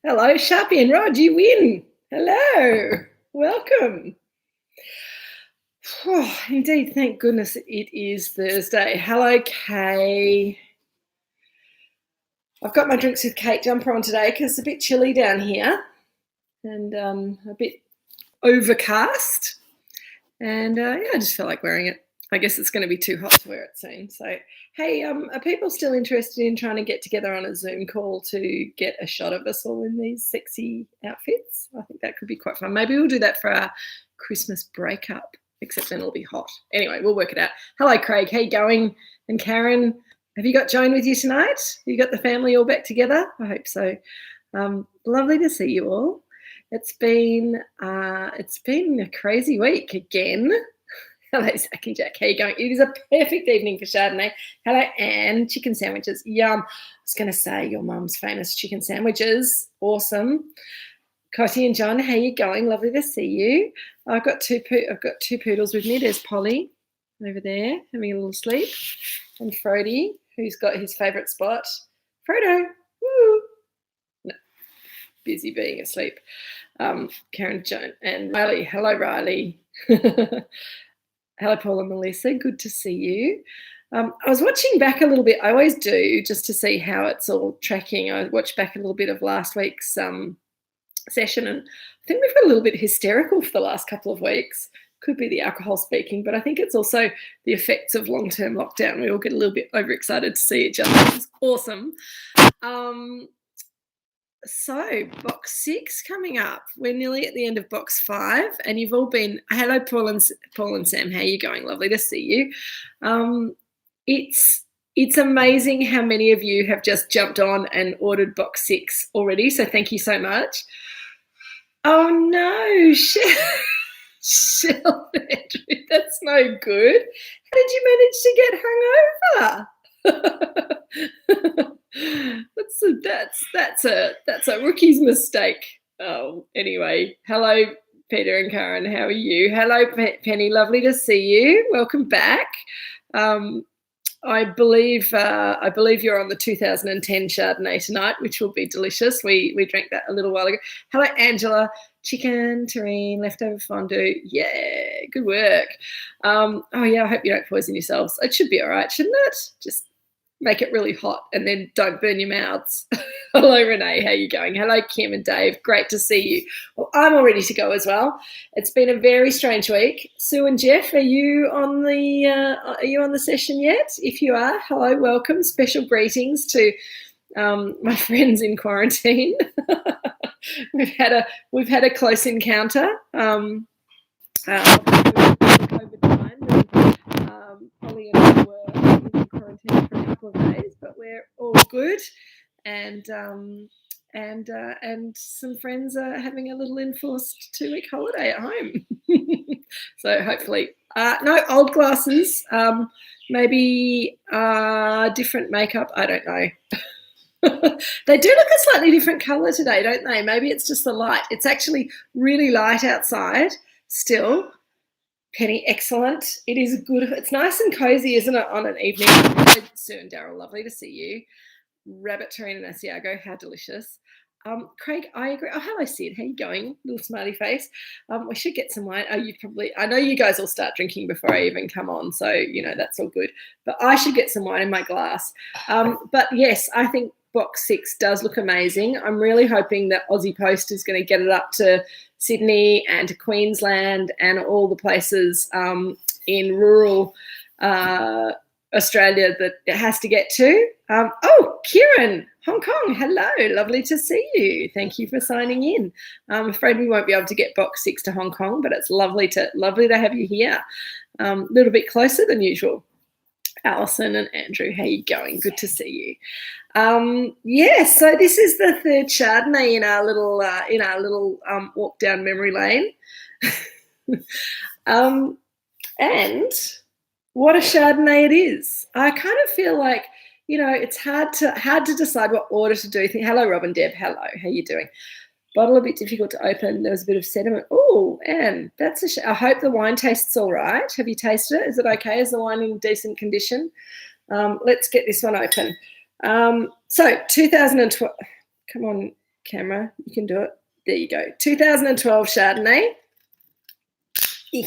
Hello, Sharpie and Rod, you win. Hello, welcome. Oh, indeed, thank goodness it is Thursday. Hello, Kay. I've got my drinks with Kate jumper on today because it's a bit chilly down here and a bit overcast. And yeah, I just felt like wearing it. I guess it's going to be too hot to wear it soon. So, hey, are people still interested in trying to get together on a Zoom call to get a shot of us all in these sexy outfits? I think that could be quite fun. Maybe we'll do that for our Christmas breakup, except then it'll be hot. Anyway, we'll work it out. Hello, Craig. How you going? And Karen, have you got Joan with you tonight? You got the family all back together? I hope so. Lovely to see you all. It's been a crazy week again. Hello, Zach and Jack. How you going? It is a perfect evening for Chardonnay. Hello, Anne. Chicken sandwiches. Yum. I was going to say your mum's famous chicken sandwiches. Awesome. Cotty and John, how you going? Lovely to see you. I've got two poodles with me. There's Polly over there having a little sleep, and Frody, who's got his favourite spot. Frodo. Woo. No, busy being asleep. Karen, Joan, and Riley. Hello, Riley. Hello, Paul and Melissa. Good to see you. I was watching back a little bit. I always do, just to see how it's all tracking. I watched back a little bit of last week's session, and I think we've got a little bit hysterical for the last couple of weeks. Could be the alcohol speaking, but I think it's also the effects of long-term lockdown. We all get a little bit overexcited to see each other, which is awesome. So box 6 coming up. We're nearly at the end of box 5, and you've all been. Hello, Paul and Sam. How are you going? Lovely to see you. It's amazing how many of you have just jumped on and ordered box 6 already. So thank you so much. Oh no, Shell Andrew, that's no good. How did you manage to get hungover? That's a rookie's mistake. Oh, anyway, hello, Peter and Karen. How are you? Hello, Penny. Lovely to see you. Welcome back. I believe you're on the 2010 Chardonnay tonight, which will be delicious. We drank that a little while ago. Hello, Angela. Chicken, terrine, leftover fondue. Yeah, good work. Oh yeah, I hope you don't poison yourselves. It should be all right, shouldn't it? Just make it really hot and then don't burn your mouths. Hello, Renee. How you going? Hello, Kim and Dave. Great to see you. Well, I'm all ready to go as well. It's been a very strange week. Sue and Jeff, are you on the session yet? If you are, hello, welcome. Special greetings to my friends in quarantine. We've had a close encounter. COVID time, and Polly and I were in quarantine for a couple of days, but we're all good, and some friends are having a little enforced 2-week holiday at home. So hopefully, no old glasses, maybe different makeup. I don't know. They do look a slightly different colour today, don't they? Maybe it's just the light. It's actually really light outside still. Penny, excellent. It is good. It's nice and cozy, isn't it, on an evening? Sue and Daryl, lovely to see you. Rabbit, Terrine and Asiago, how delicious. Craig, I agree. Oh, hello, Sid. How you going? Little smiley face. We should get some wine. I know you guys will start drinking before I even come on, so, that's all good. But I should get some wine in my glass. But, yes, I think box 6 does look amazing. I'm really hoping that Aussie Post is going to get it up to Sydney and to Queensland and all the places in rural Australia that it has to get to. Oh, Kieran, Hong Kong, hello, lovely to see you. Thank you for signing in. I'm afraid we won't be able to get box 6 to Hong Kong, but it's lovely to have you here. A little bit closer than usual. Alison and Andrew, how you going? Good to see you. So this is the third Chardonnay in our little walk down memory lane. And what a Chardonnay it is. I kind of feel like, it's hard to decide what order to do. Hello, Rob and Deb. Hello, how you doing? Bottle a bit difficult to open. There was a bit of sediment. Oh, Anne, that's I hope the wine tastes all right. Have you tasted it? Is it okay? Is the wine in decent condition? Let's get this one open. So 2012. Come on, camera. You can do it. There you go. 2012 Chardonnay. Eek.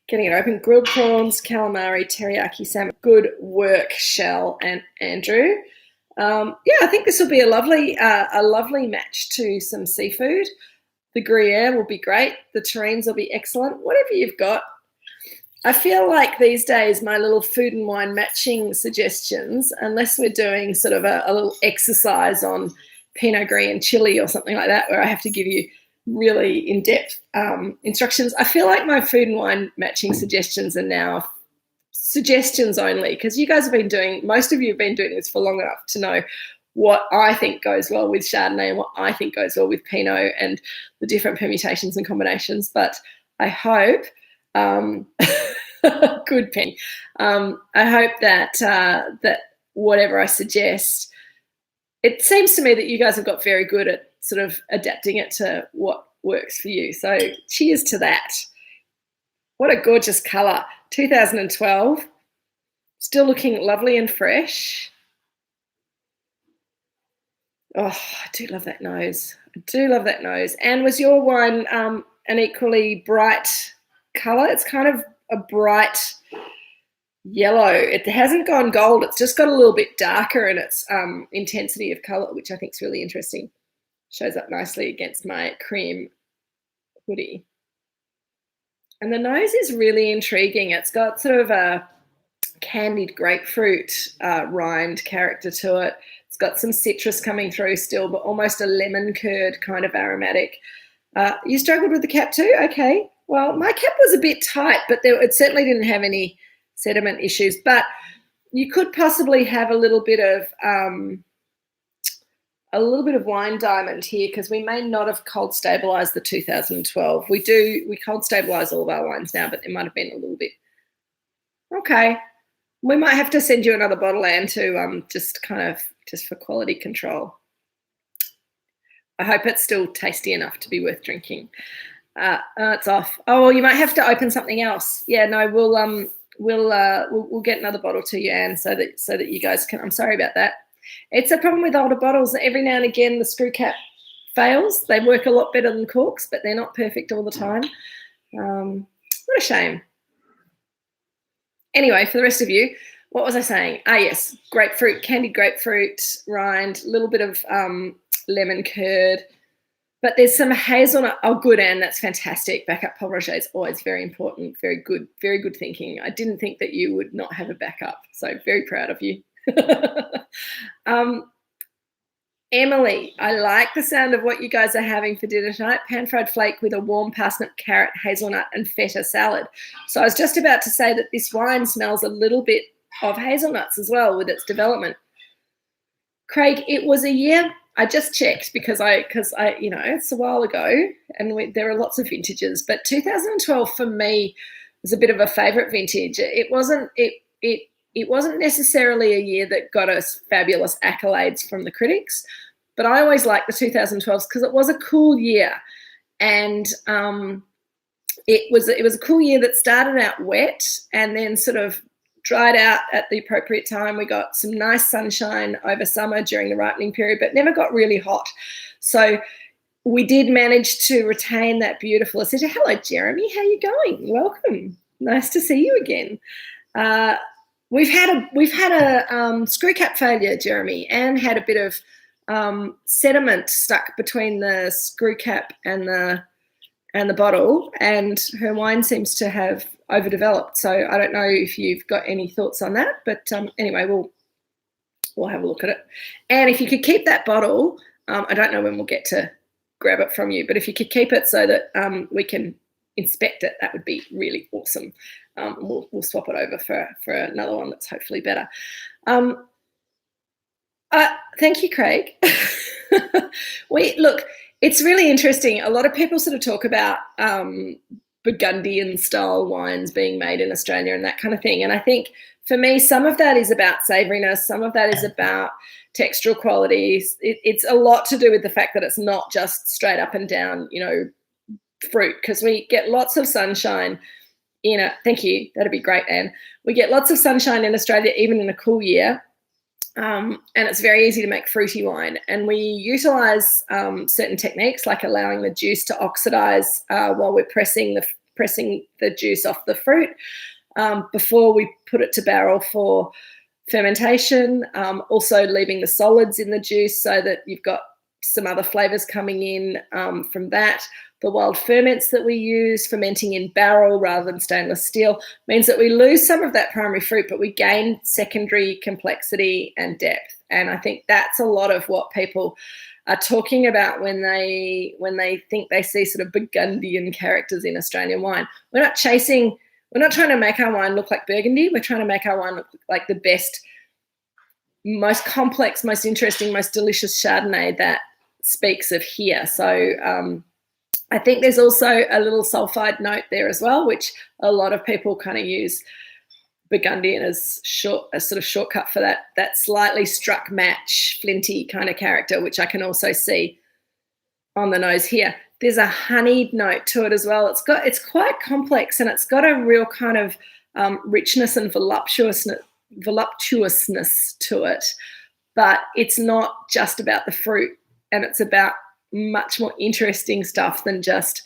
Getting it open. Grilled prawns, calamari, teriyaki salmon. Good work, Shell and Andrew. Yeah, I think this will be a lovely match to some seafood. The Gruyere will be great. The terrines will be excellent. Whatever you've got. I feel like these days my little food and wine matching suggestions, unless we're doing sort of a little exercise on Pinot Gris and chili or something like that, where I have to give you really in-depth instructions, I feel like my food and wine matching suggestions are now suggestions only, because you guys have been doing, most of you have been doing this for long enough to know what I think goes well with Chardonnay and what I think goes well with Pinot and the different permutations and combinations. But I hope, good Penny, I hope that that whatever I suggest, it seems to me that you guys have got very good at sort of adapting it to what works for you. So cheers to that. What a gorgeous colour. 2012. Still looking lovely and fresh. Oh, I do love that nose. I do love that nose. And was your wine an equally bright colour? It's kind of a bright yellow. It hasn't gone gold. It's just got a little bit darker in its intensity of colour, which I think is really interesting. Shows up nicely against my cream hoodie. And the nose is really intriguing. It's got sort of a candied grapefruit rind character to it. It's got some citrus coming through still, but almost a lemon curd kind of aromatic. You struggled with the cap too? Okay. Well, my cap was a bit tight, but it certainly didn't have any sediment issues. But you could possibly have a little bit of wine diamond here, because we may not have cold stabilized the 2012. We cold stabilize all of our wines now, but there might have been a little bit. Okay. We might have to send you another bottle, Anne, to just for quality control. I hope it's still tasty enough to be worth drinking. It's off. Oh, well, you might have to open something else. Yeah, no, we'll get another bottle to you, Anne, so that you guys can. I'm sorry about that. It's a problem with older bottles. Every now and again, the screw cap fails. They work a lot better than corks, but they're not perfect all the time. What a shame. Anyway, for the rest of you, what was I saying? Yes, grapefruit, candied grapefruit rind, a little bit of lemon curd. But there's some hazelnut. Oh, good, Anne, that's fantastic. Backup Paul Roger is always very important. Very good thinking. I didn't think that you would not have a backup, so very proud of you. Emily, I like the sound of what you guys are having for dinner tonight. Pan-fried flake with a warm parsnip, carrot, hazelnut and feta salad. So I was just about to say that this wine smells a little bit of hazelnuts as well with its development. Craig, it was a year, I just checked because I it's a while ago and there are lots of vintages, but 2012 for me was a bit of a favourite vintage. It wasn't necessarily a year that got us fabulous accolades from the critics, but I always liked the 2012s because it was a cool year, and it was a cool year that started out wet and then sort of dried out at the appropriate time. We got some nice sunshine over summer during the ripening period, but never got really hot. So we did manage to retain that beautiful acidity. Hello, Jeremy. How are you going? Welcome. Nice to see you again. We've had a screw cap failure, Jeremy. Anne had a bit of sediment stuck between the screw cap and the bottle, and her wine seems to have overdeveloped. So I don't know if you've got any thoughts on that, but anyway, we'll have a look at it. And if you could keep that bottle, I don't know when we'll get to grab it from you, but if you could keep it so that we can inspect it, that would be really awesome. We'll swap it over for another one that's hopefully better. Thank you, Craig. Look, it's really interesting. A lot of people sort of talk about Burgundian style wines being made in Australia and that kind of thing. And I think for me, some of that is about savouriness. Some of that is about textural qualities. It's a lot to do with the fact that it's not just straight up and down, fruit, because we get lots of sunshine thank you, that'd be great, Anne. We get lots of sunshine in Australia, even in a cool year. and it's very easy to make fruity wine. And we utilise certain techniques, like allowing the juice to oxidise while we're pressing the juice off the fruit before we put it to barrel for fermentation. Also leaving the solids in the juice so that you've got some other flavours coming in from that. The wild ferments that we use, fermenting in barrel rather than stainless steel, means that we lose some of that primary fruit, but we gain secondary complexity and depth. And I think that's a lot of what people are talking about when they think they see sort of Burgundian characters in Australian wine. We're not trying to make our wine look like Burgundy. We're trying to make our wine look like the best, most complex, most interesting, most delicious Chardonnay that speaks of here. So I think there's also a little sulphide note there as well, which a lot of people kind of use Burgundian as a sort of shortcut for that slightly struck match, flinty kind of character, which I can also see on the nose here. There's a honeyed note to it as well. It's quite complex, and it's got a real kind of richness and voluptuousness to it. But it's not just about the fruit, and it's about much more interesting stuff than just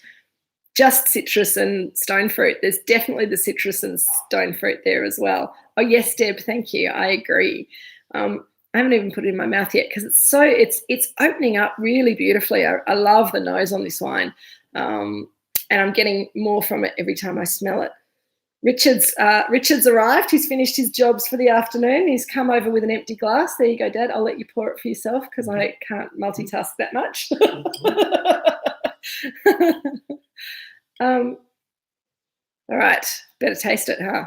citrus and stone fruit. There's definitely the citrus and stone fruit there as well. Oh yes, Deb, thank you. I agree. I haven't even put it in my mouth yet because it's opening up really beautifully. I love the nose on this wine, and I'm getting more from it every time I smell it. Richard's arrived. He's finished his jobs for the afternoon. He's come over with an empty glass. There you go, Dad. I'll let you pour it for yourself because I can't multitask that much. All right, better taste it, huh?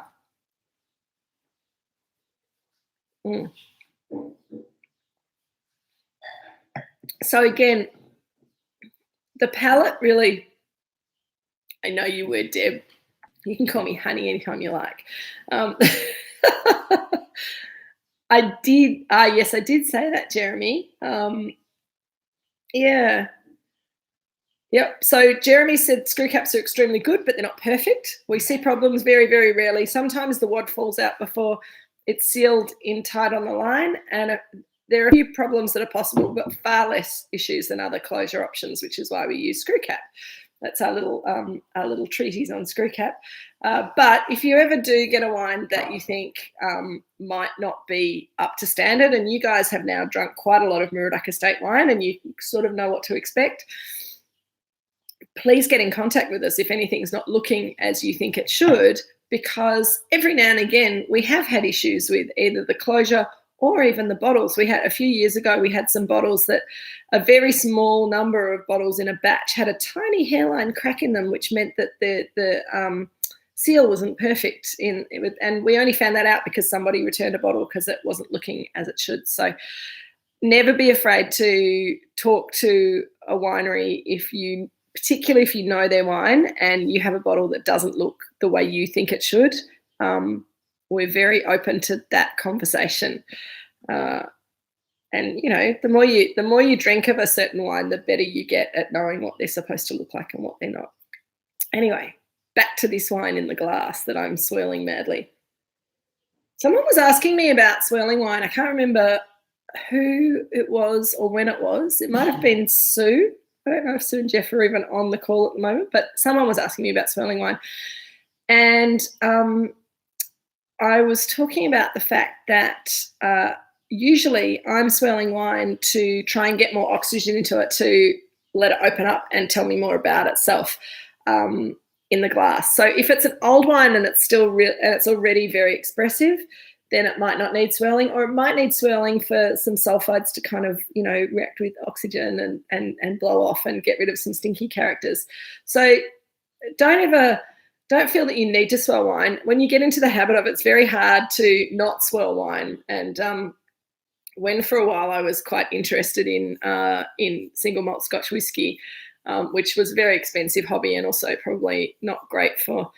So again, the palate really, I know you would, Deb. You can call me honey anytime you like. I did say that, Jeremy. Yeah. Yep. So Jeremy said screw caps are extremely good, but they're not perfect. We see problems very, very rarely. Sometimes the wad falls out before it's sealed in tight on the line, and there are a few problems that are possible, but far less issues than other closure options, which is why we use screw cap. That's our little treatise on screw cap. But if you ever do get a wine that you think might not be up to standard, and you guys have now drunk quite a lot of Moorooduc Estate wine and you sort of know what to expect, please get in contact with us if anything's not looking as you think it should, because every now and again we have had issues with either the closure or even the bottles. We had a few years ago, we had some bottles that a very small number of bottles in a batch had a tiny hairline crack in them, which meant that the seal wasn't perfect. And we only found that out because somebody returned a bottle because it wasn't looking as it should. So never be afraid to talk to a winery particularly if you know their wine and you have a bottle that doesn't look the way you think it should. We're very open to that conversation. And, you know, the more you drink of a certain wine, the better you get at knowing what they're supposed to look like and what they're not. Anyway, back to this wine in the glass that I'm swirling madly. Someone was asking me about swirling wine. I can't remember who it was or when it was. It might have been Sue. I don't know if Sue and Jeff are even on the call at the moment, but someone was asking me about swirling wine. And I was talking about the fact that usually I'm swirling wine to try and get more oxygen into it, to let it open up and tell me more about itself in the glass. So if it's an old wine and it's still and it's already very expressive, then it might not need swirling, or it might need swirling for some sulfides to kind of, you know, react with oxygen and blow off and get rid of some stinky characters. So don't feel that you need to swirl wine. When you get into the habit of it, it's very hard to not swirl wine. And when for a while I was quite interested in single malt Scotch whiskey, which was a very expensive hobby and also probably not great for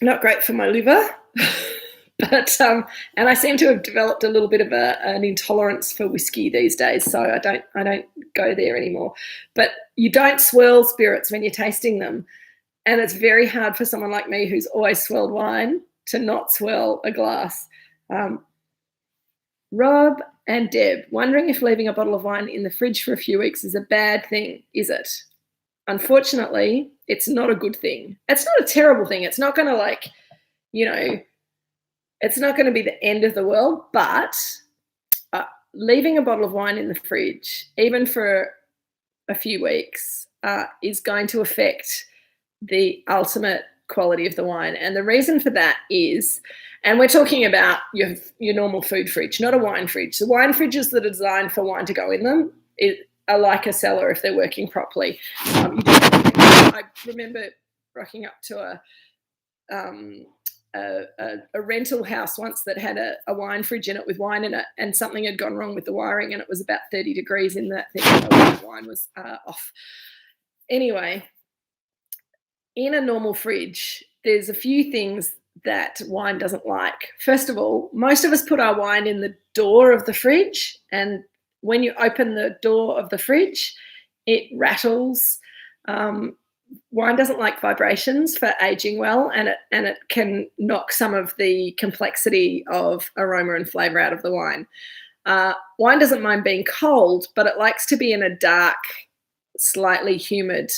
my liver. But and I seem to have developed a little bit of an intolerance for whiskey these days, so I don't go there anymore. But you don't swirl spirits when you're tasting them, and it's very hard for someone like me who's always swirled wine to not swirl a glass. Rob and Deb, wondering if leaving a bottle of wine in the fridge for a few weeks is a bad thing, is it? Unfortunately, it's not a good thing. It's not a terrible thing. It's not going to it's not going to be the end of the world, but leaving a bottle of wine in the fridge, even for a few weeks, is going to affect the ultimate quality of the wine. And the reason for that is, and we're talking about your normal food fridge, not a wine fridge. The wine fridges that are designed for wine to go in them are like a cellar if they're working properly. I remember rocking up to a rental house once that had a wine fridge in it with wine in it, and something had gone wrong with the wiring, and it was about 30 degrees in that thing. The wine was off. Anyway, in a normal fridge, there's a few things that wine doesn't like. First of all, most of us put our wine in the door of the fridge, and when you open the door of the fridge, it rattles. Wine doesn't like vibrations for aging well, and it can knock some of the complexity of aroma and flavour out of the wine. Wine doesn't mind being cold, but it likes to be in a dark, slightly humid,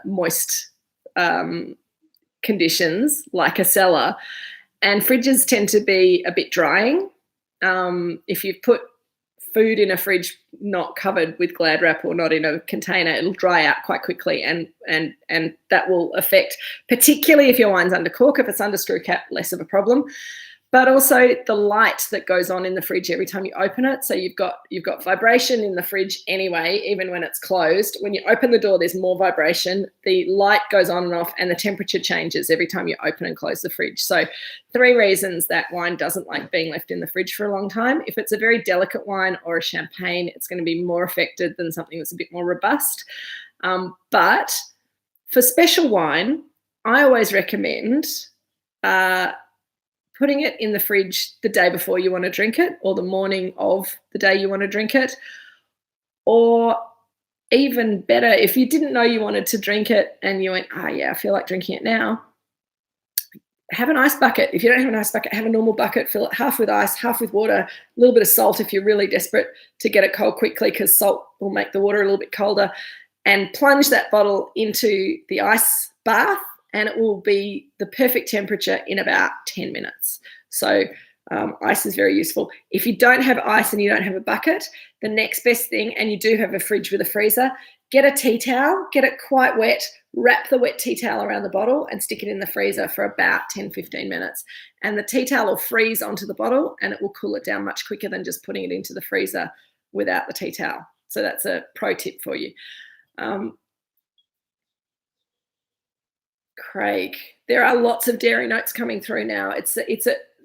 moist conditions, like a cellar. And fridges tend to be a bit drying. If you put food in a fridge not covered with Glad wrap or not in a container, it'll dry out quite quickly, and that will affect, particularly if your wine's under cork. If it's under screw cap, less of a problem. But also the light that goes on in the fridge every time you open it. So you've got vibration in the fridge anyway, even when it's closed. When you open the door, there's more vibration. The light goes on and off, and the temperature changes every time you open and close the fridge. So 3 reasons that wine doesn't like being left in the fridge for a long time. If it's a very delicate wine or a champagne, it's going to be more affected than something that's a bit more robust. But for special wine, I always recommend putting it in the fridge the day before you want to drink it, or the morning of the day you want to drink it. Or even better, if you didn't know you wanted to drink it and you went, I feel like drinking it now, have an ice bucket. If you don't have an ice bucket, have a normal bucket, fill it half with ice, half with water, a little bit of salt if you're really desperate to get it cold quickly, because salt will make the water a little bit colder, and plunge that bottle into the ice bath, and it will be the perfect temperature in about 10 minutes. So ice is very useful. If you don't have ice and you don't have a bucket, the next best thing, and you do have a fridge with a freezer, get a tea towel, get it quite wet, wrap the wet tea towel around the bottle and stick it in the freezer for about 10-15 minutes. And the tea towel will freeze onto the bottle, and it will cool it down much quicker than just putting it into the freezer without the tea towel. So that's a pro tip for you. Craig, there are lots of dairy notes coming through now.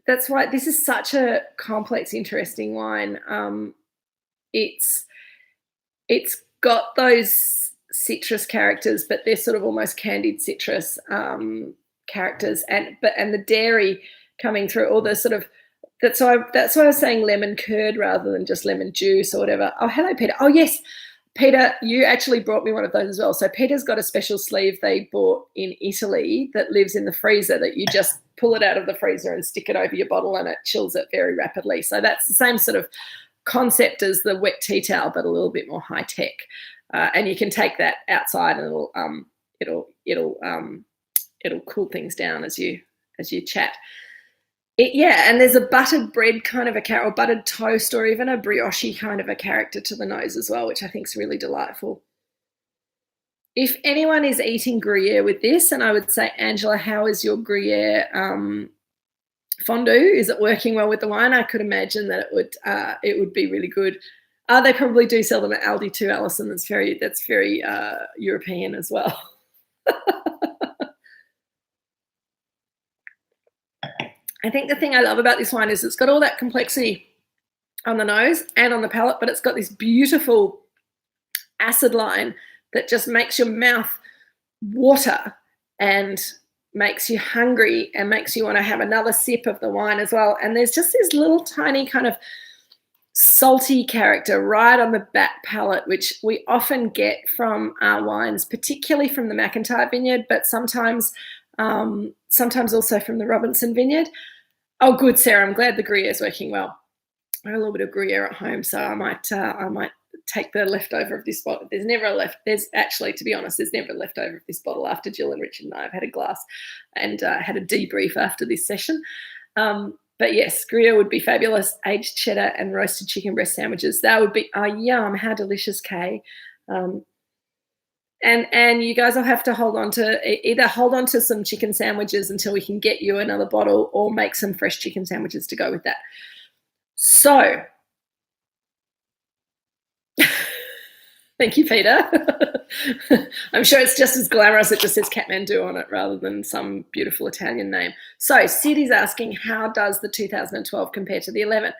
That's why this is such a complex, interesting wine. It's got those citrus characters, but they're sort of almost candied citrus characters, and the dairy coming through, all the sort of, that's why I was saying lemon curd rather than just lemon juice or whatever. Oh, hello, Peter. Oh, yes. Peter, you actually brought me one of those as well. So Peter's got a special sleeve they bought in Italy that lives in the freezer, that you just pull it out of the freezer and stick it over your bottle, and it chills it very rapidly. So that's the same sort of concept as the wet tea towel, but a little bit more high tech. And you can take that outside, and it'll cool things down as you chat. And there's a buttered bread kind of a character, or buttered toast, or even a brioche kind of a character to the nose as well, which I think is really delightful. If anyone is eating Gruyere with this, and I would say, Angela, how is your Gruyere fondue? Is it working well with the wine? I could imagine that it would be really good. They probably do sell them at Aldi too, Alison. That's very European as well. I think the thing I love about this wine is it's got all that complexity on the nose and on the palate, but it's got this beautiful acid line that just makes your mouth water and makes you hungry and makes you want to have another sip of the wine as well. And there's just this little tiny kind of salty character right on the back palate, which we often get from our wines, particularly from the McIntyre vineyard, but sometimes also from the Robinson vineyard. Oh, good, Sarah. I'm glad the Gruyere is working well. I have a little bit of Gruyere at home, so I might take the leftover of this bottle. There's actually, to be honest, there's never a leftover of this bottle after Jill and Richard and I have had a glass and had a debrief after this session. But yes, Gruyere would be fabulous. Aged cheddar and roasted chicken breast sandwiches. That would be, yum, how delicious, Kay. And you guys will have to hold on to some chicken sandwiches until we can get you another bottle, or make some fresh chicken sandwiches to go with that. So, thank you, Peter. I'm sure it's just as glamorous. It just says Kathmandu on it rather than some beautiful Italian name. So Sid is asking, how does the 2012 compare to the 11?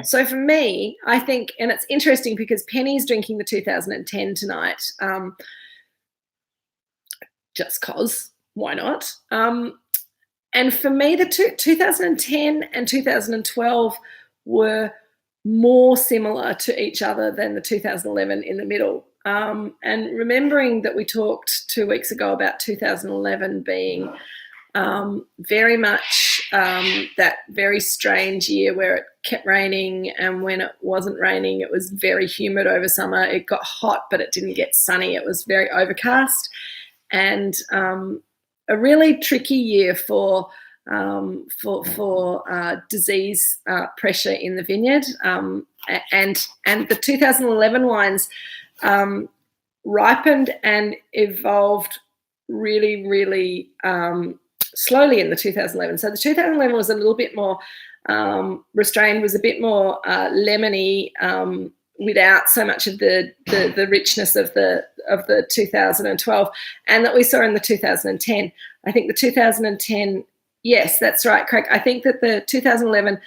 So for me, I think, and it's interesting because Penny's drinking the 2010 tonight, just cause, why not? And for me, the 2010 and 2012 were more similar to each other than the 2011 in the middle. And remembering that we talked 2 weeks ago about 2011 being very much that very strange year where it kept raining, and when it wasn't raining, it was very humid over summer. It got hot, but it didn't get sunny. It was very overcast, and a really tricky year for disease pressure in the vineyard, and the 2011 wines ripened and evolved really, really slowly in the 2011. So the 2011 was a little bit more restrained, was a bit more lemony, without so much of the richness of the 2012, and that we saw in the 2010. I think the 2010, yes, that's right, Craig. I think that the 2011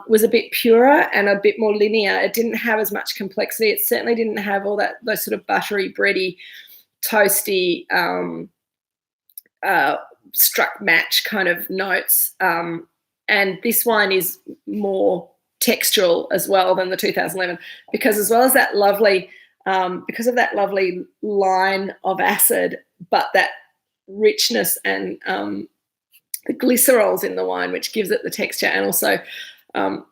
was a bit purer and a bit more linear. It didn't have as much complexity. It certainly didn't have all those sort of buttery, bready, toasty, struck match kind of notes. And this wine is more textural as well than the 2011, because as well as that lovely, because of that lovely line of acid, but that richness and the glycerols in the wine, which gives it the texture, and also the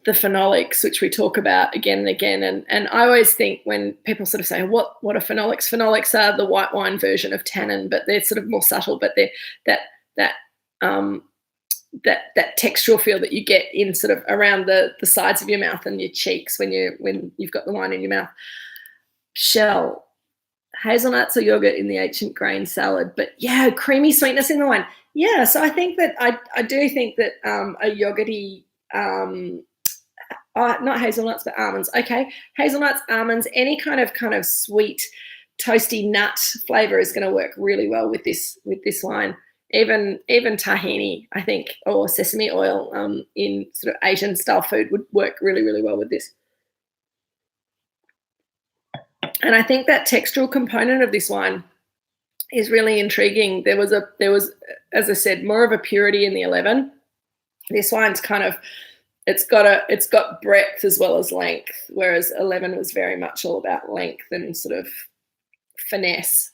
phenolics, which we talk about again and again. And I always think when people sort of say, what are phenolics? Phenolics are the white wine version of tannin, but they're sort of more subtle, but they're that textural feel that you get in sort of around the sides of your mouth and your cheeks when you've got the wine in your mouth. Shell, hazelnuts or yogurt in the ancient grain salad, but yeah, creamy sweetness in the wine. Yeah, so I think that I do think that a yogurty, not hazelnuts but almonds. Okay, hazelnuts, almonds, any kind of sweet, toasty nut flavour is going to work really well with this wine. Even tahini, I think, or sesame oil in sort of Asian style food would work really, really well with this. And I think that textural component of this wine is really intriguing. There was, as I said, more of a purity in the 11. This wine's it's got breadth as well as length, whereas 11 was very much all about length and sort of finesse.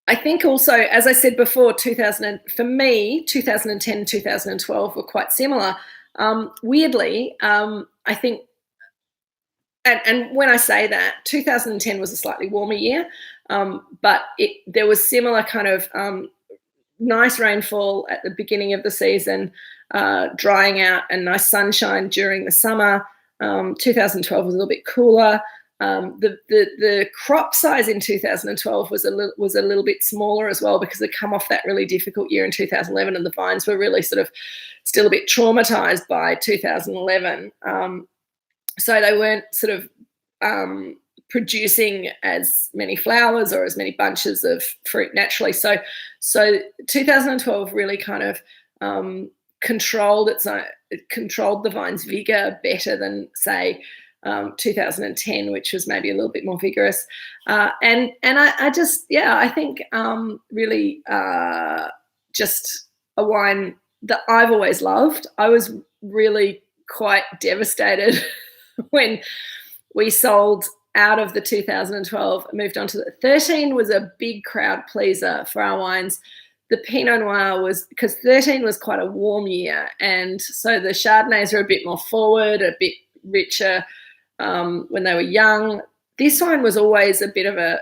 I think also, as I said before, 2010, 2012 were quite similar. Weirdly, I think, and when I say that, 2010 was a slightly warmer year, but there was similar kind of nice rainfall at the beginning of the season, drying out, and nice sunshine during the summer. 2012 was a little bit cooler. The crop size in 2012 was a little bit smaller as well, because it come off that really difficult year in 2011, and the vines were really sort of still a bit traumatized by 2011. So they weren't sort of producing as many flowers or as many bunches of fruit naturally. So 2012 really kind of controlled the vine's vigor better than, say, 2010, which was maybe a little bit more vigorous. And I think really just a wine that I've always loved. I was really quite devastated when we sold out of the 2012, moved on to the 13 was a big crowd pleaser for our wines. the Pinot Noir was, because 13 was quite a warm year, and so the Chardonnays are a bit more forward, a bit richer when they were young. This wine was always a bit of a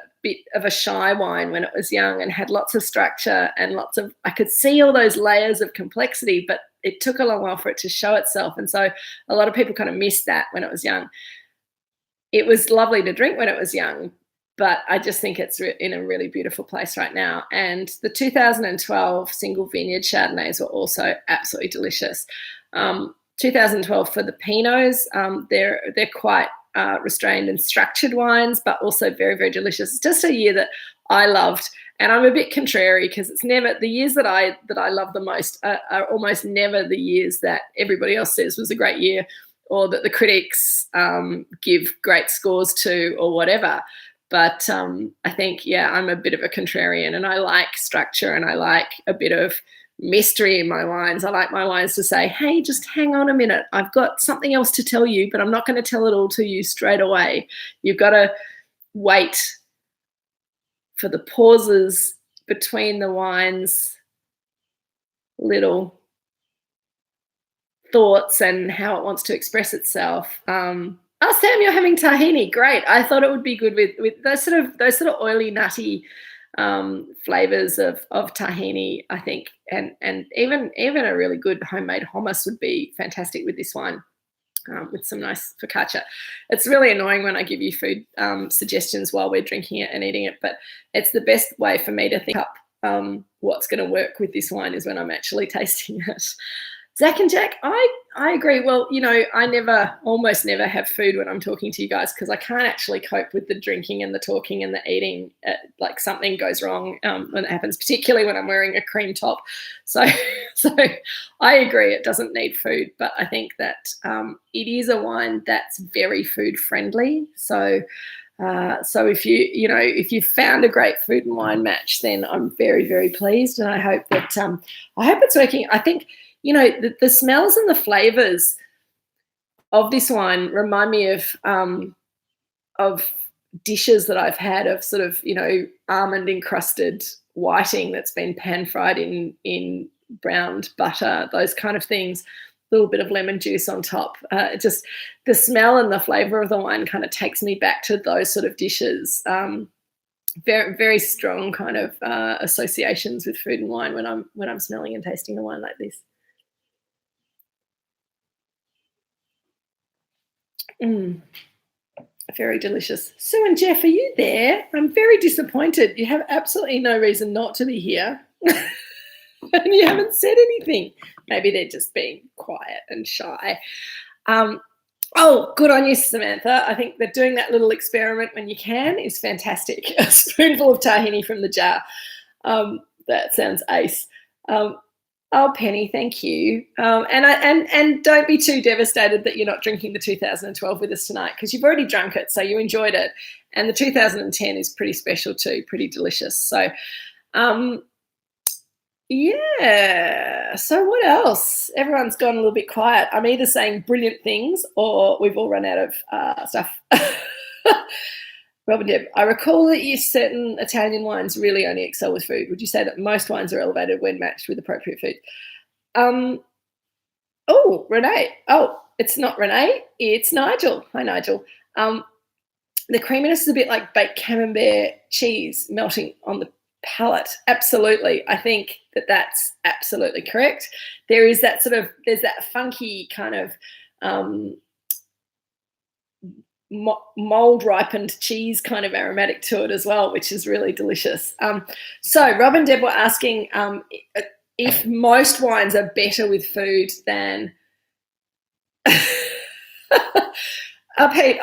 shy wine when it was young, and had lots of structure and I could see all those layers of complexity, but it took a long while for it to show itself. And so a lot of people kind of missed that when it was young. It was lovely to drink when it was young, but I just think it's in a really beautiful place right now. And the 2012 single vineyard Chardonnays were also absolutely delicious. 2012 for the Pinots, they're quite restrained and structured wines, but also very, very delicious. It's just a year that I loved, and I'm a bit contrary because it's never the years that I love the most are almost never the years that everybody else says was a great year, or that the critics give great scores to, or whatever. But I think, yeah, I'm a bit of a contrarian, and I like structure, and I like a bit of mystery in my wines. I like my wines to say, hey, just hang on a minute. I've got something else to tell you, but I'm not going to tell it all to you straight away. You've got to wait for the pauses between the wines, little thoughts and how it wants to express itself. Oh, Sam, you're having tahini. Great. I thought it would be good with those sort of oily, nutty flavors of tahini, I think, and even a really good homemade hummus would be fantastic with this wine, with some nice focaccia. It's really annoying when I give you food suggestions while we're drinking it and eating it, but it's the best way for me to think up what's going to work with this wine is when I'm actually tasting it. Zach and Jack, I agree. Well, I almost never have food when I'm talking to you guys, because I can't actually cope with the drinking and the talking and the eating. Like something goes wrong when it happens, particularly when I'm wearing a cream top. So I agree, it doesn't need food, but I think that it is a wine that's very food friendly. So if you found a great food and wine match, then I'm very, very pleased, and I hope it's working. I think, the smells and the flavors of this wine remind me of dishes that I've had of sort of, almond encrusted whiting that's been pan fried in browned butter, those kind of things. A little bit of lemon juice on top. Just the smell and the flavor of the wine kind of takes me back to those sort of dishes. Very, very strong kind of associations with food and wine when I'm smelling and tasting a wine like this. Very delicious. Sue and Jeff, are you there? I'm very disappointed. You have absolutely no reason not to be here. And you haven't said anything. Maybe they're just being quiet and shy. Oh, good on you, Samantha. I think that doing that little experiment when you can is fantastic. A spoonful of tahini from the jar. That sounds ace. Oh, Penny, thank you. And don't be too devastated that you're not drinking the 2012 with us tonight, because you've already drunk it, so you enjoyed it. And the 2010 is pretty special too, pretty delicious. So, yeah. So what else? Everyone's gone a little bit quiet. I'm either saying brilliant things or we've all run out of stuff. Robin Deb, I recall that certain Italian wines really only excel with food. Would you say that most wines are elevated when matched with appropriate food? Oh, Renee. Oh, it's not Renee. It's Nigel. Hi, Nigel. The creaminess is a bit like baked camembert cheese melting on the palate. Absolutely. I think that's absolutely correct. There's that funky kind of mold ripened cheese kind of aromatic to it as well, which is really delicious. So Rob and Deb were asking if most wines are better with food than Pete,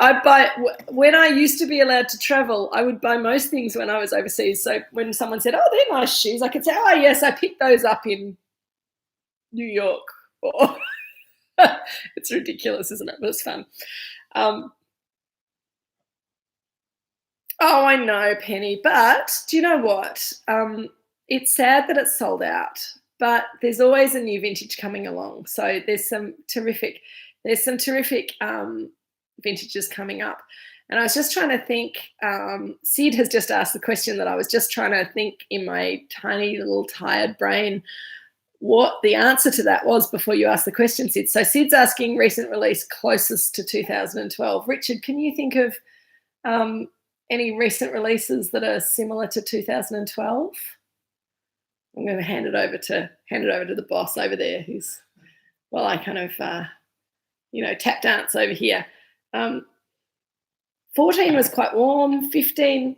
when I used to be allowed to travel, I would buy most things when I was overseas. So when someone said, oh, they're nice shoes, I could say, oh yes, I picked those up in New York. It's ridiculous, isn't it? But it's fun. Oh, I know, Penny, but do you know what? It's sad that it's sold out, but there's always a new vintage coming along. So there's some terrific vintages coming up. And I was just trying to think, Sid has just asked the question that I was just trying to think in my tiny little tired brain what the answer to that was before you asked the question, Sid. So Sid's asking recent release closest to 2012. Richard, can you think of any recent releases that are similar to 2012? I'm going to hand it over to the boss over there, who's, well, I kind of tap dance over here. 14 was quite warm. 15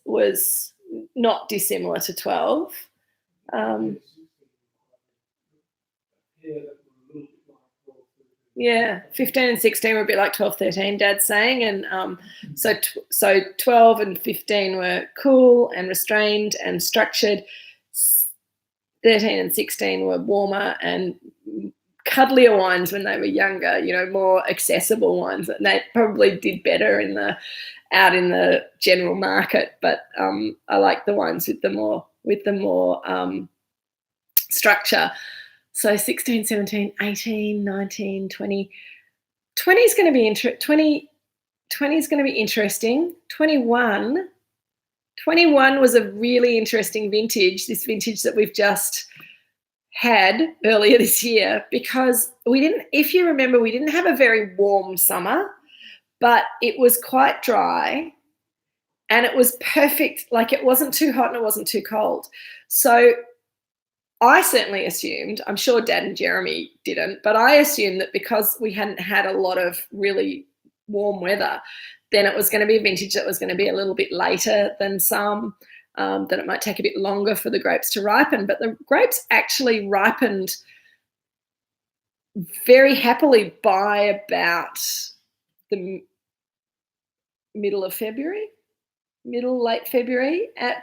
was not dissimilar to 12. Yeah, 15 and 16 were a bit like 12, 13, Dad's saying. And so 12 and 15 were cool and restrained and structured. 13 and 16 were warmer and cuddlier wines when they were younger, more accessible wines. And they probably did better out in the general market. But I like the wines with the more structure. So 16, 17, 18, 19, 20. 20 is going to be interesting. 21 was a really interesting vintage, this vintage that we've just had earlier this year, because if you remember, we didn't have a very warm summer, but it was quite dry and it was perfect. Like, it wasn't too hot and it wasn't too cold. So I certainly assumed, I'm sure Dad and Jeremy didn't, but I assumed that because we hadn't had a lot of really warm weather, then it was going to be a vintage that was going to be a little bit later than some, that it might take a bit longer for the grapes to ripen. But the grapes actually ripened very happily by about the late February.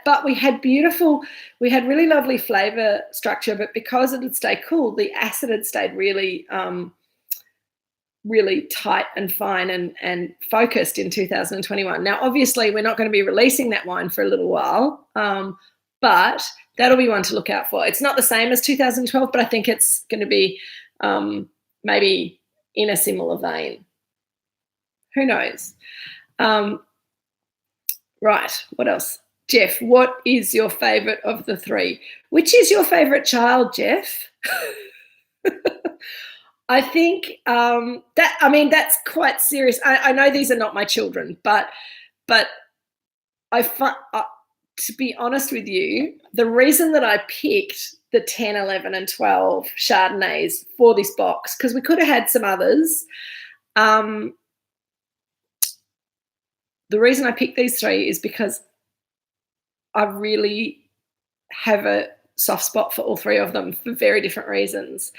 But we had really lovely flavour structure, but because it had stayed cool, the acid had stayed really really tight and fine and focused in 2021. Now, obviously, we're not going to be releasing that wine for a little while, but that'll be one to look out for. It's not the same as 2012, but I think it's going to be maybe in a similar vein. Who knows? Right, what else? Jeff, what is your favourite of the three? Which is your favourite child, Jeff? I think that's quite serious. I know these are not my children, but to be honest with you, the reason that I picked the 10, 11 and 12 Chardonnays for this box, because we could have had some others, the reason I picked these three is because I really have a soft spot for all three of them for very different reasons.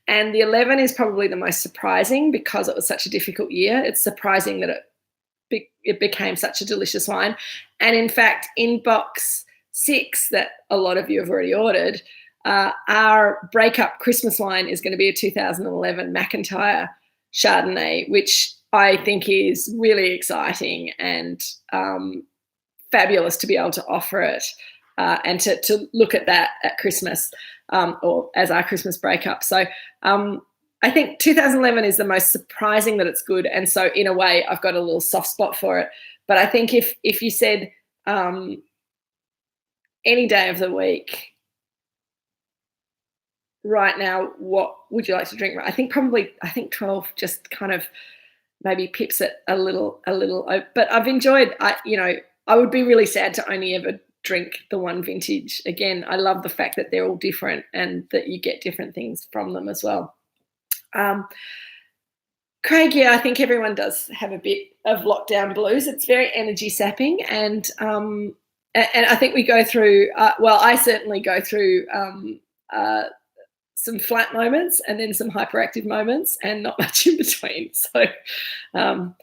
And the 11 is probably the most surprising because it was such a difficult year. It's surprising that it became such a delicious wine. And in fact, in box 6 that a lot of you have already ordered, our breakup Christmas wine is going to be a 2011 McIntyre Chardonnay, which I think is really exciting and fabulous to be able to offer it and to look at that at Christmas or as our Christmas breakup. So I think 2011 is the most surprising that it's good. And so in a way, I've got a little soft spot for it. But I think if you said any day of the week, right now, what would you like to drink? I think 12 just kind of maybe pips it a little. But I've enjoyed. I would be really sad to only ever drink the one vintage again. I love the fact that they're all different and that you get different things from them as well. Craig, yeah, I think everyone does have a bit of lockdown blues. It's very energy sapping, and I think we go through. I certainly go through some flat moments and then some hyperactive moments, and not much in between. So, can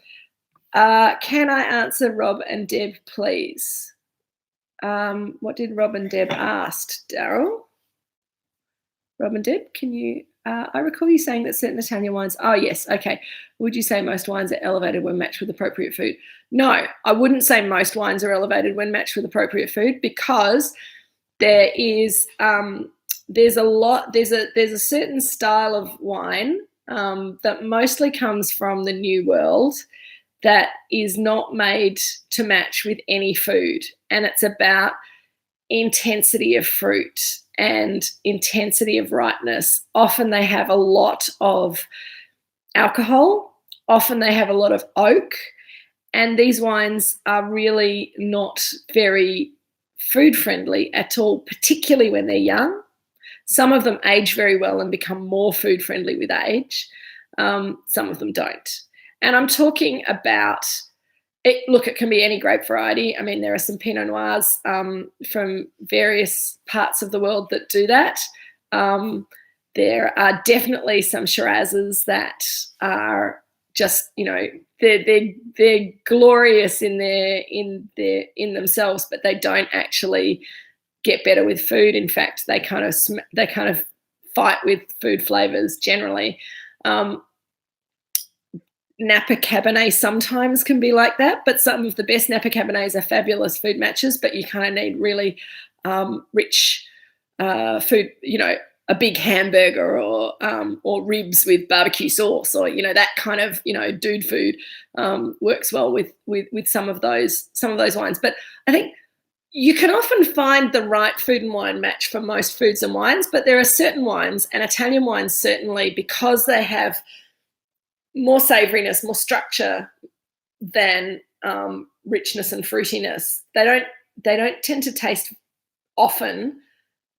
I answer Rob and Deb, please? What did Rob and Deb ask, Daryl? Rob and Deb, can you? I recall you saying that certain Italian wines. Oh yes, okay. Would you say most wines are elevated when matched with appropriate food? No, I wouldn't say most wines are elevated when matched with appropriate food, because there's a certain style of wine that mostly comes from the New World that is not made to match with any food. And it's about intensity of fruit and intensity of ripeness. Often they have a lot of alcohol. Often they have a lot of oak. And these wines are really not very food friendly at all, particularly when they're young. Some of them age very well and become more food friendly with age. Some of them don't. And I'm talking about, look, it can be any grape variety. I mean, there are some Pinot Noirs from various parts of the world that do that. There are definitely some Shirazes that are just, you know, they're glorious in themselves, but they don't actually get better with food. In fact, they kind of fight with food flavors generally. Napa Cabernet sometimes can be like that, but some of the best Napa Cabernets are fabulous food matches, but you kind of need really rich food, you know, a big hamburger or ribs with barbecue sauce, or, you know, that kind of, you know, dude food works well with some of those wines. But I think you can often find the right food and wine match for most foods and wines, but there are certain wines, and Italian wines certainly, because they have more savouriness, more structure than richness and fruitiness. They don't tend to taste often,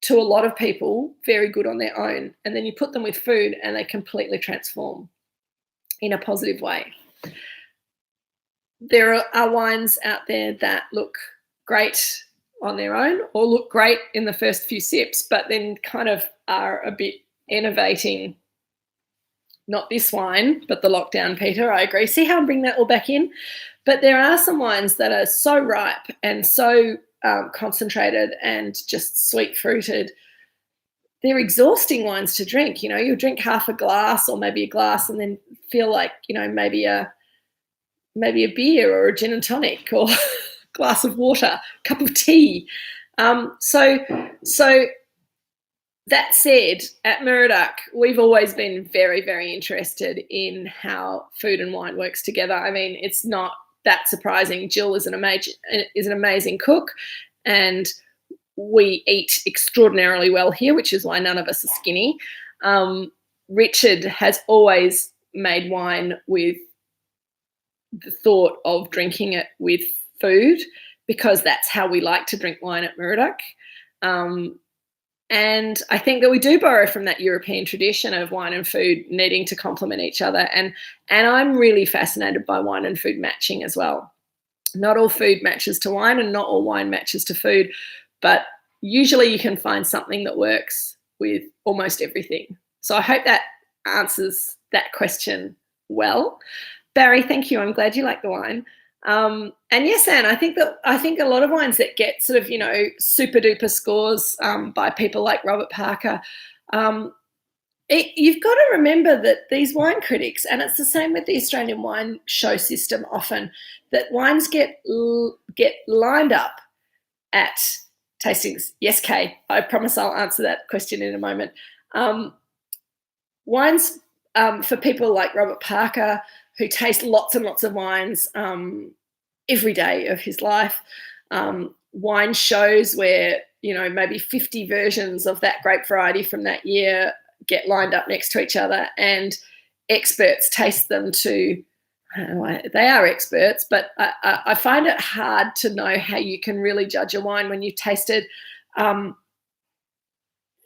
to a lot of people, very good on their own. And then you put them with food and they completely transform in a positive way. There are wines out there that look great on their own or look great in the first few sips, but then kind of are a bit enervating. Not this wine, but the lockdown, Peter, I agree. See how I'm bringing that all back in? But there are some wines that are so ripe and so concentrated and just sweet-fruited. They're exhausting wines to drink. You know, you'll drink half a glass or maybe a glass and then feel like, you know, maybe a beer or a gin and tonic or a glass of water, cup of tea. So that said, at Moorooduc, we've always been very, very interested in how food and wine works together. I mean, it's not that surprising. Jill is an amazing cook, and we eat extraordinarily well here, which is why none of us are skinny. Richard has always made wine with the thought of drinking it with food, because that's how we like to drink wine at Moorooduc. And I think that we do borrow from that European tradition of wine and food needing to complement each other. And I'm really fascinated by wine and food matching as well. Not all food matches to wine and not all wine matches to food, but usually you can find something that works with almost everything. So I hope that answers that question well. Barry, thank you. I'm glad you like the wine. And yes, Anne, I think a lot of wines that get sort of, you know, super duper scores by people like Robert Parker, you've got to remember that these wine critics, and it's the same with the Australian wine show system often, that wines get lined up at tastings. Yes, Kay, I promise I'll answer that question in a moment. Wines for people like Robert Parker, who tastes lots and lots of wines every day of his life. Wine shows where, you know, maybe 50 versions of that grape variety from that year get lined up next to each other, and experts taste them to, I don't know, they are experts, but I find it hard to know how you can really judge a wine when you've tasted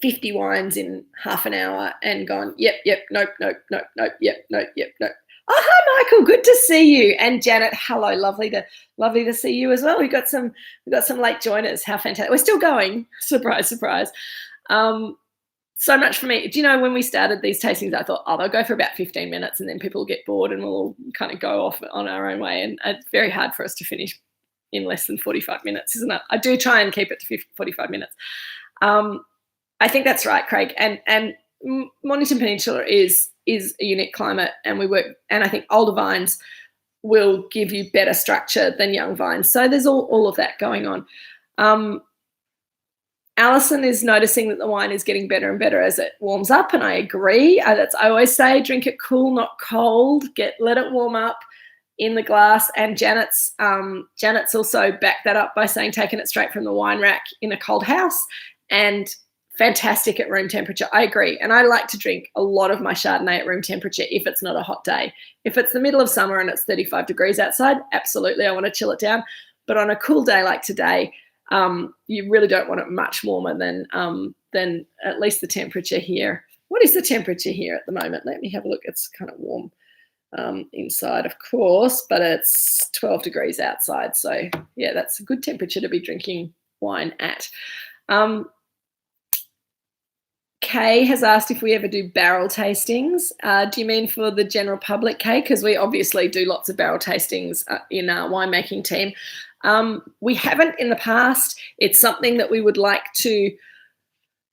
50 wines in half an hour and gone, yep, nope, yep, nope. Oh, hi, Michael. Good to see you. And Janet, hello. Lovely to see you as well. We've got some late joiners. How fantastic. We're still going. Surprise, surprise. So much for me. Do you know, when we started these tastings, I thought, they'll go for about 15 minutes and then people will get bored and we'll all kind of go off on our own way. And it's very hard for us to finish in less than 45 minutes, isn't it? I do try and keep it to 45 minutes. I think that's right, Craig. And Mornington Peninsula is a unique climate, and I think older vines will give you better structure than young vines. So there's all of that going on. Alison is noticing that the wine is getting better and better as it warms up, and I agree. I always say, drink it cool, not cold. Let it warm up. in the glass. And Janet's also backed that up by saying taking it straight from the wine rack in a cold house and fantastic at room temperature. I agree. And I like to drink a lot of my Chardonnay at room temperature if it's not a hot day. If it's the middle of summer and it's 35 degrees outside, absolutely, I want to chill it down. But on a cool day like today, you really don't want it much warmer than at least the temperature here. What is the temperature here at the moment? Let me have a look. It's kind of warm inside, of course, but it's 12 degrees outside. So, yeah, that's a good temperature to be drinking wine at. Kay has asked if we ever do barrel tastings. Do you mean for the general public, Kay? Because we obviously do lots of barrel tastings in our winemaking team. We haven't in the past. It's something that we would like to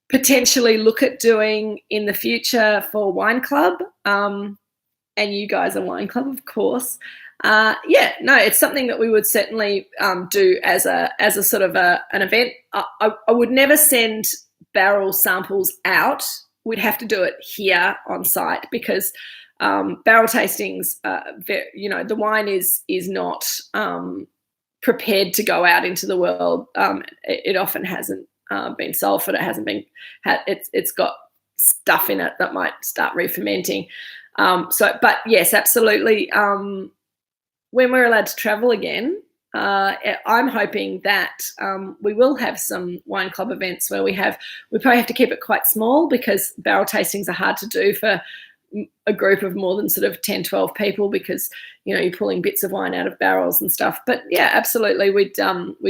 potentially look at doing in the future for Wine Club. And you guys are Wine Club, of course. It's something that we would certainly do as a sort of an event. I would never send barrel samples out. We'd have to do it here on site because barrel tastings, the wine is not prepared to go out into the world. It often hasn't been sulfured. It hasn't been. It's got stuff in it that might start re-fermenting. But yes, absolutely. When we're allowed to travel again, I'm hoping that we will have some wine club events where we probably have to keep it quite small because barrel tastings are hard to do for a group of more than sort of 10, 12 people because, you're pulling bits of wine out of barrels and stuff. But yeah, absolutely. We'd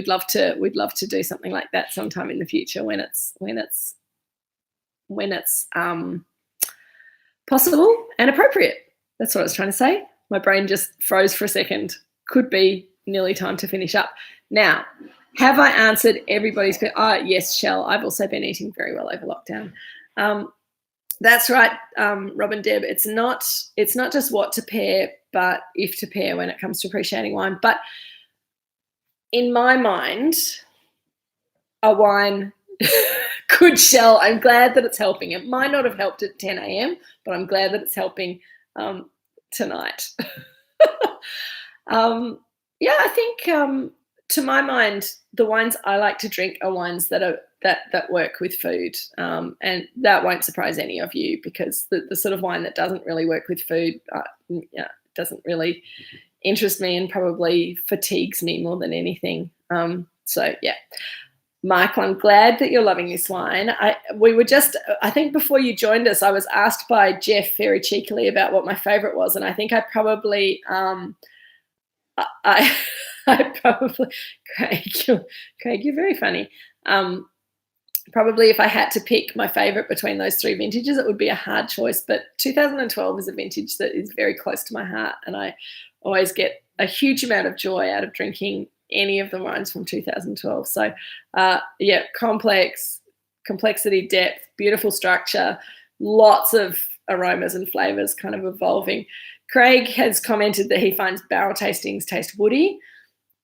love to do something like that sometime in the future when it's possible and appropriate. That's what I was trying to say. My brain just froze for a second. Could be nearly time to finish up. Now, have I answered everybody's question? Yes, Shell. I've also been eating very well over lockdown. That's right, Robin Deb. It's not just what to pair, but if to pair when it comes to appreciating wine. But in my mind, a wine could Shell. I'm glad that it's helping. It might not have helped at 10 a.m., but I'm glad that it's helping tonight. I think to my mind, the wines I like to drink are wines that work with food, and that won't surprise any of you because the sort of wine that doesn't really work with food doesn't really interest me and probably fatigues me more than anything. Michael, I'm glad that you're loving this wine. I think before you joined us, I was asked by Jeff very cheekily about what my favourite was, and I think I probably Craig, you're very funny. Probably if I had to pick my favourite between those three vintages, it would be a hard choice. But 2012 is a vintage that is very close to my heart, and I always get a huge amount of joy out of drinking any of the wines from 2012. So, complexity, depth, beautiful structure, lots of aromas and flavours kind of evolving. Craig has commented that he finds barrel tastings taste woody.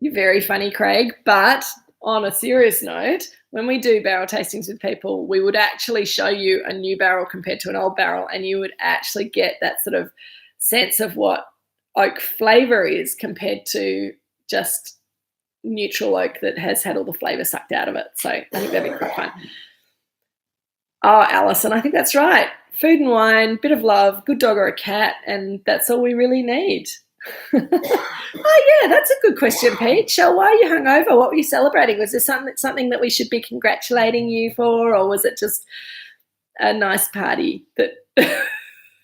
You're very funny, Craig. But on a serious note, when we do barrel tastings with people, we would actually show you a new barrel compared to an old barrel, and you would actually get that sort of sense of what oak flavour is compared to just neutral oak that has had all the flavour sucked out of it. So I think that'd be quite fun. Oh, Alison, I think that's right. Food and wine, bit of love, good dog or a cat, and that's all we really need. Oh, yeah, that's a good question, Pete. Shell, why are you hungover? What were you celebrating? Was there something that we should be congratulating you for, or was it just a nice party that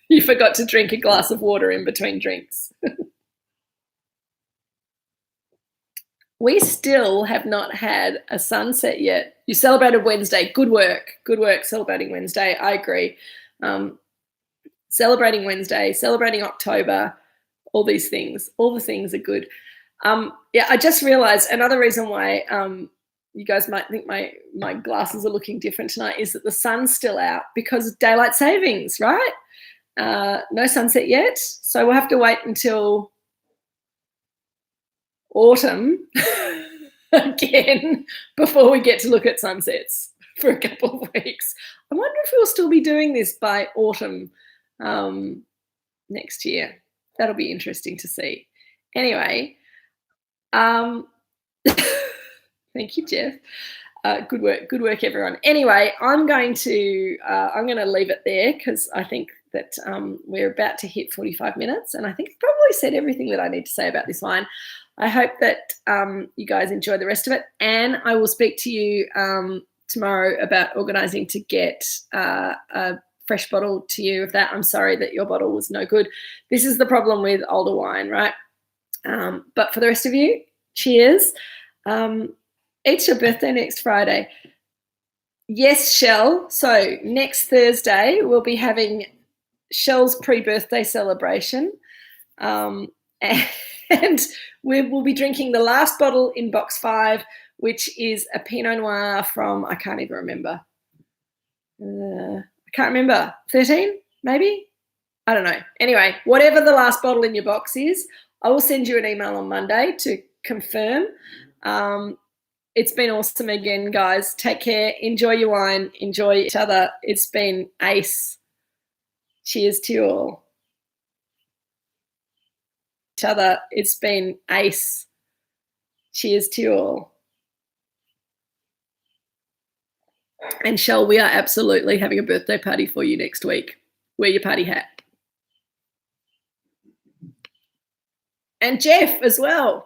you forgot to drink a glass of water in between drinks? We still have not had a sunset yet. You celebrated Wednesday. Good work. Good work celebrating Wednesday. I agree. Celebrating Wednesday, celebrating October, all these things. All the things are good. I just realised another reason why you guys might think my glasses are looking different tonight is that the sun's still out because of daylight savings, right? No sunset yet. So we'll have to wait until autumn again before we get to look at sunsets for a couple of weeks. I wonder if we'll still be doing this by autumn next year. That'll be interesting to see. Anyway, thank you, Jeff. Good work, everyone. Anyway, I'm going to leave it there because I think that we're about to hit 45 minutes, and I think I've probably said everything that I need to say about this wine. I hope that you guys enjoy the rest of it, and I will speak to you tomorrow about organising to get a fresh bottle to you of that. I'm sorry that your bottle was no good. This is the problem with older wine, right? But for the rest of you, cheers. It's your birthday next Friday. Yes, Shell. So next Thursday, we'll be having Shell's pre-birthday celebration. And we will be drinking the last bottle in box 5, which is a Pinot Noir from, I can't even remember. I can't remember. 13, maybe? I don't know. Anyway, whatever the last bottle in your box is, I will send you an email on Monday to confirm. It's been awesome again, guys. Take care. Enjoy your wine. Enjoy each other. It's been ace. Cheers to you all. Each other. It's been ace. Cheers to you all. And Shell, we are absolutely having a birthday party for you next week. Wear your party hat. And Jeff as well.